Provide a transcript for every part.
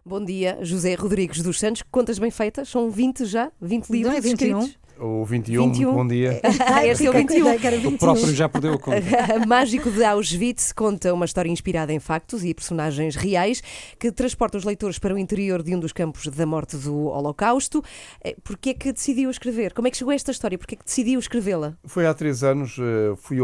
Bom dia, José Rodrigues dos Santos. Contas bem feitas? São 20 já? 20 livros Não é 21? escritos? O 21, muito bom dia. Este é o 21. O próprio já perdeu a conta. Mágico de Auschwitz conta uma história inspirada em factos e personagens reais que transporta os leitores para o interior de um dos campos da morte do Holocausto. Porquê é que decidiu escrever? Como é que chegou a esta história? Porquê é que decidiu escrevê-la? Foi há 3 anos, fui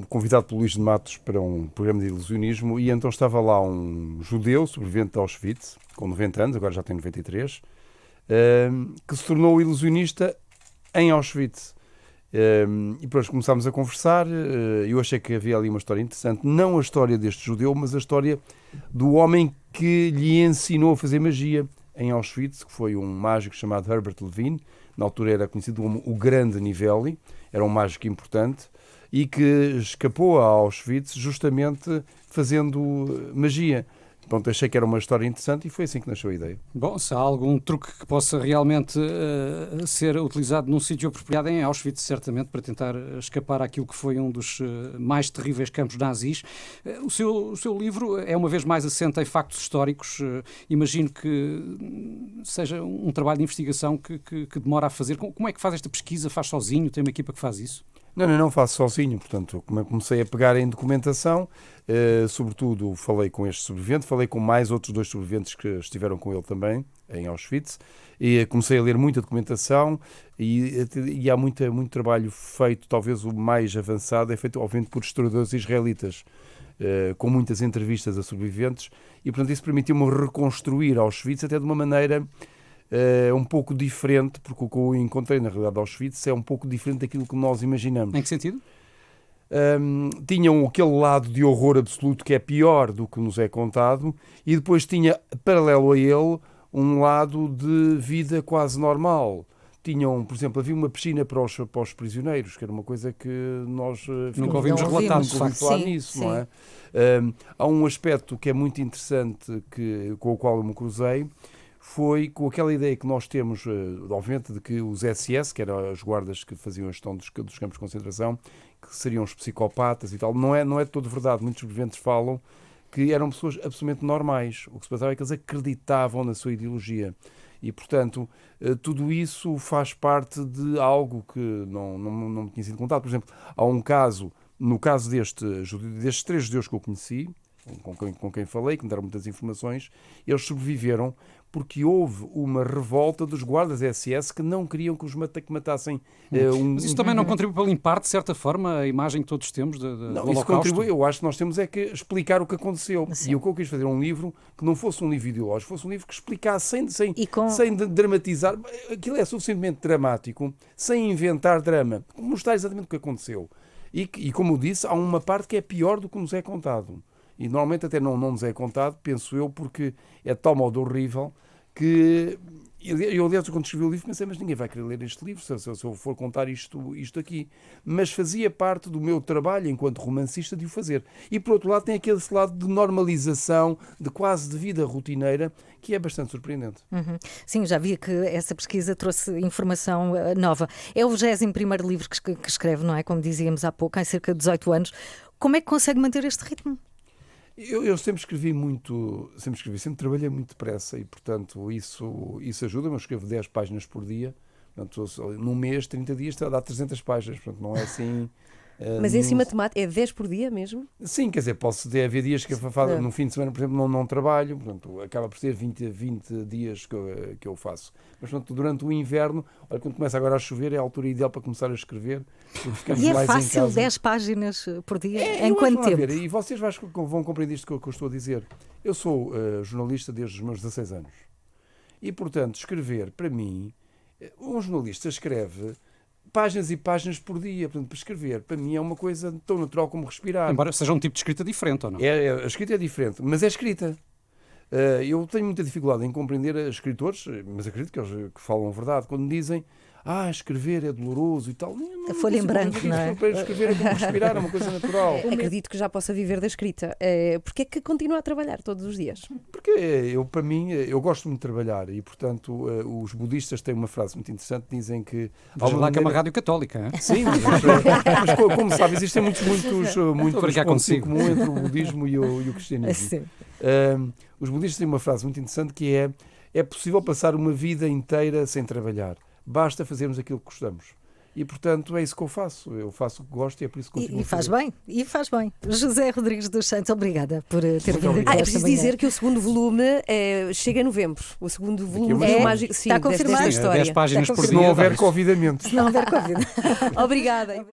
convidado pelo Luís de Matos para um programa de ilusionismo e então estava lá um judeu, sobrevivente de Auschwitz, com 90 anos, agora já tem 93, que se tornou ilusionista em Auschwitz. E depois começámos a conversar. Eu achei que havia ali uma história interessante, não a história deste judeu, mas a história do homem que lhe ensinou a fazer magia em Auschwitz, que foi um mágico chamado Herbert Levine. Na altura era conhecido como o Grande Nivelli, era um mágico importante e que escapou a Auschwitz justamente fazendo magia. Pronto, achei que era uma história interessante e foi assim que nasceu a ideia. Bom, se há algum truque que possa realmente ser utilizado num sítio apropriado em Auschwitz, certamente, para tentar escapar àquilo que foi um dos mais terríveis campos nazis. O seu livro é uma vez mais assente em factos históricos. Imagino que seja um trabalho de investigação que demora a fazer. Como é que faz esta pesquisa? Faz sozinho? Tem uma equipa que faz isso? Não faço sozinho, portanto, comecei a pegar em documentação, sobretudo falei com este sobrevivente, falei com mais outros 2 sobreviventes que estiveram com ele também, em Auschwitz, e comecei a ler muita documentação e há muito trabalho feito, talvez o mais avançado, é feito, obviamente, por historiadores israelitas, com muitas entrevistas a sobreviventes, e, portanto, isso permitiu-me reconstruir Auschwitz até de uma maneira um pouco diferente, porque o que eu encontrei na realidade de Auschwitz é um pouco diferente daquilo que nós imaginamos. Em que sentido? Tinham aquele lado de horror absoluto que é pior do que nos é contado e depois tinha, paralelo a ele, um lado de vida quase normal. Tinham, por exemplo, havia uma piscina para os prisioneiros, que era uma coisa que nós nunca ouvimos relatado, de facto. Falar nisso, não é? Há um aspecto que é muito interessante com o qual eu me cruzei, foi com aquela ideia que nós temos, obviamente, de que os SS, que eram as guardas que faziam a gestão dos campos de concentração, que seriam os psicopatas e tal, não é todo verdade. Muitos sobreviventes falam que eram pessoas absolutamente normais. O que se passava é que eles acreditavam na sua ideologia. E, portanto, tudo isso faz parte de algo que não me tinha sido contado. Por exemplo, há um caso, no caso destes 3 judeus que eu conheci, com quem falei, que me deram muitas informações, eles sobreviveram porque houve uma revolta dos guardas SS que não queriam que os matassem. Mas isso também não contribui para limpar, de certa forma, a imagem que todos temos do Holocausto? Isso contribui. Eu acho que nós temos é que explicar o que aconteceu. Sim. E o que eu quis fazer um livro que não fosse um livro ideológico, fosse um livro que explicasse sem dramatizar. Aquilo é suficientemente dramático, sem inventar drama. Mostrar exatamente o que aconteceu. E como eu disse, há uma parte que é pior do que nos é contado. E normalmente até não nos é contado, penso eu, porque é de tal modo horrível que eu, aliás, quando escrevi o livro pensei, mas ninguém vai querer ler este livro se eu for contar isto aqui. Mas fazia parte do meu trabalho enquanto romancista de o fazer. E por outro lado tem aquele lado de normalização, de quase de vida rotineira, que é bastante surpreendente. Uhum. Sim, já vi que essa pesquisa trouxe informação nova. É o 21º livro que escreve, não é? Como dizíamos há pouco, há cerca de 18 anos. Como é que consegue manter este ritmo? Eu sempre escrevi sempre trabalhei muito depressa e, portanto, isso ajuda-me. Eu escrevo 10 páginas por dia, portanto, num mês, 30 dias, dá 300 páginas, portanto, não é assim... Mas esse matemática é 10 por dia mesmo? Sim, quer dizer, haver dias que no fim de semana, por exemplo, não trabalho, portanto, acaba por ser 20 dias que eu faço. Mas, portanto, durante o inverno, olha, quando começa agora a chover, é a altura ideal para começar a escrever. E é fácil, 10 páginas por dia? Em quanto tempo? E vocês vão compreender isto que eu estou a dizer. Eu sou jornalista desde os meus 16 anos. E, portanto, escrever, para mim, um jornalista escreve páginas e páginas por dia. Portanto, para escrever, para mim, é uma coisa tão natural como respirar. Embora seja um tipo de escrita diferente, ou não? A escrita é diferente, mas é escrita. Eu tenho muita dificuldade em compreender escritores, mas acredito que eles que falam a verdade, quando dizem escrever é doloroso e tal. A folha em branco, não é? Para escrever é como respirar, é uma coisa natural. Acredito que já possa viver da escrita. Porquê é que continua a trabalhar todos os dias? Porque para mim, eu gosto muito de trabalhar e, portanto, os budistas têm uma frase muito interessante, dizem que... Veja lá que é uma rádio católica, hein? Sim, mas como sabe, existem muitos brincar pontos em consigo. comum entre o budismo e o cristianismo. Sim. Os budistas têm uma frase muito interessante que é possível passar uma vida inteira sem trabalhar. Basta fazermos aquilo que gostamos. E, portanto, é isso que eu faço. Eu faço o que gosto e é por isso que continuo E a faz fazer. bem, e faz bem. José Rodrigues dos Santos, obrigada por ter vindo aqui obrigado. É esta preciso manhã. dizer que o segundo volume chega em novembro. O segundo volume uma do semana. mágico. Sim, Está desta confirmado? história. 10 páginas Está por Se dia. não houver dá-se. convidamento. Se não houver Covid. Obrigada.